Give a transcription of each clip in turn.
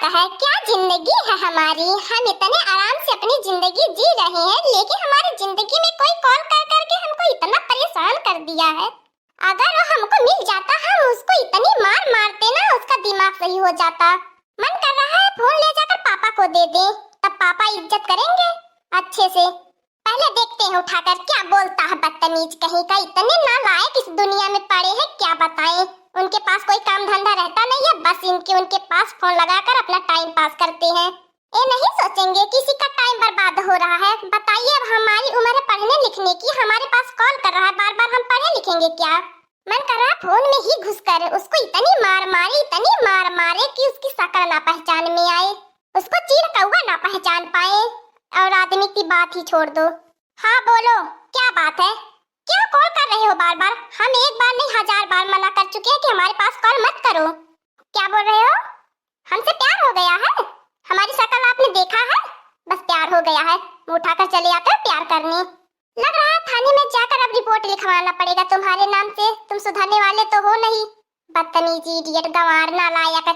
जाता है। क्या जिंदगी है हमारी, हम इतने आराम से अपनी जिंदगी जी रहे हैं, लेकिन हमारी जिंदगी में कोई कॉल कर करके हमको इतना परेशान कर दिया है। अगर वो हमको मिल जाता, हम उसको इतनी मार मारते ना, उसका दिमाग सही हो जाता। मन कर रहा है फोन ले जाकर पापा को दे दे, तब पापा इज्जत करेंगे अच्छे से। पहले देखते हैं उठाकर क्या बोलता है बदतमीज कहीं का। इतने नालायक इस दुनिया में पड़े हैं, क्या बताएं। उनके पास कोई काम धंधा रहता नहीं है, बस उनके पास फोन लगाकर अपना टाइम पास करते हैं। ये नहीं सोचेंगे किसी का टाइम बर्बाद हो रहा है। बताइए, अब हमारी उम्र है पढ़ने लिखने की, हमारे पास कॉल कर रहा है बार बार, हम पढ़े लिखेंगे क्या। मन कर रहा है फोन में ही घुसकर उसको इतनी मार मारे कि उसकी शक्ल ना पहचान में आए, उसको चीर कौवा ना पहचान पाए, और आदमी की बात ही छोड़ दो। हाँ बोलो, क्या बात है, क्यों कॉल कर रहे हो बार बार। हम एक बार नहीं 1000 बार मना कर चुके हैं कि हमारे पास कॉल मत करो। क्या बोल रहे हो, हमसे प्यार हो गया है, हमारी शक्ल आपने देखा है, बस प्यार हो गया है, उठाकर चले आते हो प्यार करने। लग रहा है थाने में जाकर अब रिपोर्ट लिखवाना पड़ेगा तुम्हारे नाम से, तुम सुधरने वाले तो हो नहीं। बदतमीज, इडियट, गंवार, नालायक।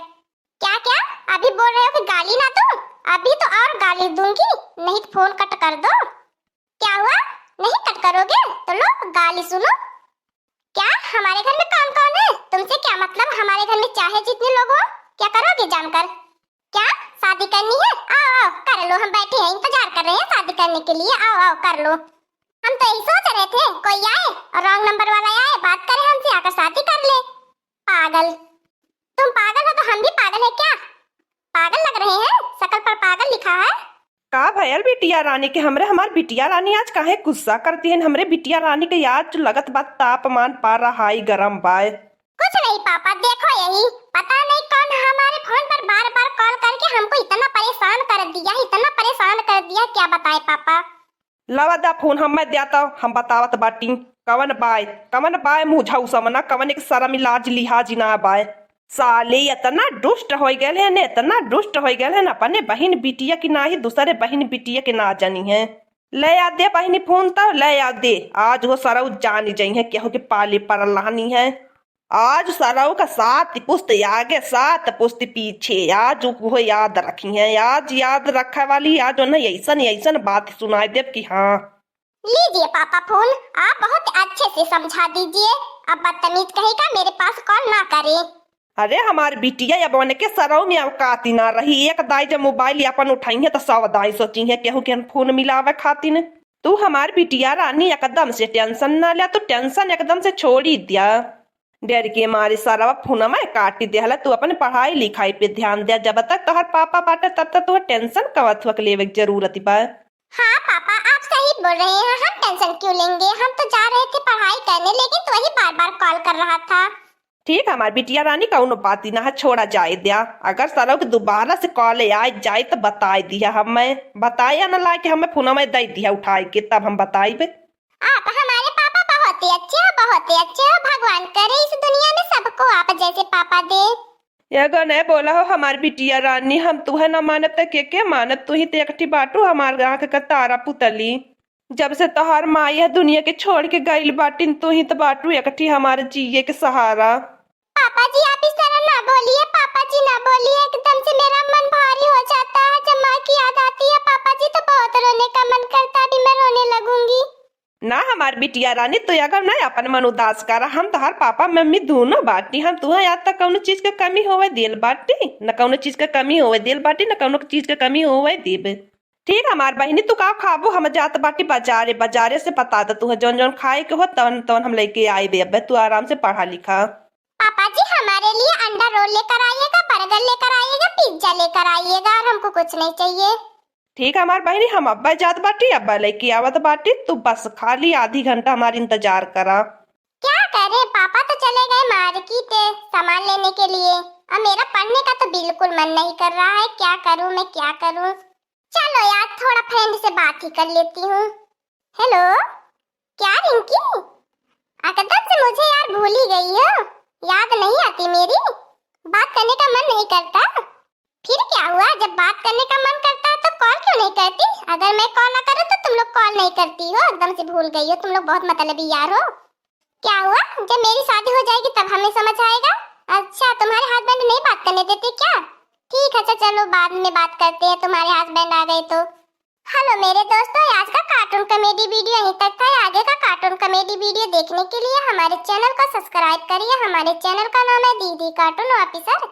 क्या क्या अभी बोल रहे हो कि गाली ना दो, अभी तो और गाली दूंगी, नहीं तो फोन कट कर दो। क्या हुआ, नहीं कट करोगे तो लो गाली सुनो। क्या हमारे घर में कौन कौन है, तुमसे क्या मतलब, हमारे घर में चाहे जितने लोग हो, क्या करोगे जानकर। क्या शादी करनी है, आओ आओ कर लो, हम बैठे हैं इंतजार कर रहे हैं शादी करने के लिए, आओ आओ कर लो। हम तो यही सोच रहे थे कोई आए और रॉन्ग नंबर वाला आए, बात करे हमसे, आकर शादी कर ले। पागल, तुम पागल हो तो हम भी पागल है क्या, पागल लग रहे हैं, शकल पर पागल लिखा है। का भयल बिटिया रानी के हमरे, हमार बिटिया रानी आज काहे गुस्सा करती है। हमरे बिटिया रानी के याद लगत बात तापमान पा रहा है, गरम बाय। कुछ नहीं पापा, देखो यही, पता नहीं कौन हमारे फोन पर बार बार कॉल करके हमको इतना परेशान कर दिया, इतना परेशान कर दिया, क्या बताए पापा। लवा दा फोन हम मैं देता, हम बतावत बाटी कवन बाय मुझाऊ समना, कवन एक शर्म लाज लिहाज ना बाय। साले इतना दुष्ट हो गए हैं ने, इतना दुष्ट हो गए हैं, अपने बहन बिटिया की ना ही दूसरे बहन बिटिया के ना जानी है। ले आ दे बहनी फोन, तो ले आ दे, आज हो सरऊ जान जाई है क्या हो के पाले पर लहानी है। आज सरऊ का 7 पुस्त आगे 7 पुस्त पीछे, आज वो याद रखी है, आज याद रखा वाली, आज उन्हें ऐसा बात सुनाई दे कि हाँ। लीजिए पापा फोन, आप बहुत अच्छे से समझा दीजिए, अब बदतमीज कहेगा मेरे पास कॉल ना करे। अरे हमारी बिटिया अब उन्हें के सरऊ में अवकाती ना रही, एक दाई जब मोबाइल अपन उठाई है तो 100 दाई सोची है केहू के फोन मिलावे खातिर। तू हमारी बिटिया रानी एकदम से टेंशन ना ले, तू टेंशन एकदम से छोड़ी दिया, डर के मारे सारा फोन में काटी दिया। तू अपने पढ़ाई लिखाई पे ध्यान दे, जब तक तोहर पापा बाटे तब तक तुह टेंशन कवत हुआ लेवे की जरूरत बा। हाँ पापा आप सही बोल रहे हैं, हम टेंशन क्यों लेंगे, हम तो जा रहे थे पढ़ाई करने, लेकिन तो वही बार बार कॉल कर रहा था। ठीक है हमारी बिटिया रानी कौनो बात ना है, छोड़ा जाए दिया, अगर सरऊ के दोबारा से कॉल आ जाए तो बताई दिया, हमें बताया न ला के हमें फोन में दे दिया उठाई के, तब हम बताई। आप हमारे पापा बहुत ही अच्छे हो, बहुत ही अच्छे हो, भगवान करे इस दुनिया में सबको आप जैसे पापा दे। अगर नहीं बोला हो हमारी बिटिया रानी, हम तुहे न मानत के मानत, तू ही देखती बाटू हमार आँख का तारा पुतली, जब से तोहार माँ यह दुनिया के छोड़ के गईल बाटिन, तू ही तो बाटू एकठी हमारे जिये के सहारा। पापा जी आप इस तरह ना बोलिए, पापा जी ना बोलिए, एकदम से मेरा मन भारी हो जाता है, जब माँ की याद आती है पापा जी तो बहुत रोने का मन करता है, अभी मैं रोने लगूंगी। ना हमार बिटिया रानी, तो अगर ना अपन मन उदास करा, हम तोहार पापा मम्मी दोनों बाटी, हम तुहे आज तक कौनो चीज के कमी होवे दिल बाटी, न कौनो चीज के कमी होवे दिल बाटी, न कौनो चीज के कमी होवे देब। ठीक है हमार बहनी, तू का खाबो, हम जात बाटी बाजारे से पता दे तुहे जौन जौन खाए के हो तवन तवन हम लेके आए दे, तू आराम से पढ़ा लिखा। पापा जी हमारे लिए अंडा रोल लेकर आइएगा, बर्गर लेकर आइएगा, पिज्जा लेकर आइएगा, और हमको कुछ नहीं चाहिए। ठीक है हमार बहनी, हम अब्बा जात बाटी, अब्बा लेके आवत बाटी, तू बस खाली आधी घंटा हमारी इंतजार करा। क्या करे, पापा तो चले गए मार्केट सामान लेने के लिए, अब मेरा पढ़ने का तो बिल्कुल मन नहीं कर रहा है, क्या करूं मैं क्या करूं। चलो यार थोड़ा फ्रेंड से बात ही कर लेती हूँ। हेलो, क्या रिंकी, एकदम से मुझे यार भूल ही गई हो, याद नहीं आती मेरी, बात करने का मन नहीं करता। फिर क्या हुआ, जब बात करने का मन करता है तो कॉल क्यों नहीं करती, अगर मैं कॉल ना करूँ तो तुम लोग कॉल नहीं करती हो, एकदम से भूल गई हो, तुम लोग बहुत मतलबी यार हो। क्या हुआ, जब मेरी शादी हो जाएगी तब हमें समझ आएगा। अच्छा तुम्हारे हस्बैंड नहीं बात करने देते क्या, ठीक है, अच्छा चलो बाद में बात करते हैं, तुम्हारे हस्बैंड आ गए तो। हेलो मेरे दोस्तों, आज का कार्टून कॉमेडी वीडियो यहीं तक था। आगे का कार्टून कॉमेडी वीडियो देखने के लिए हमारे चैनल को सब्सक्राइब करिए। हमारे चैनल का नाम है दीदी कार्टून ऑफिसर।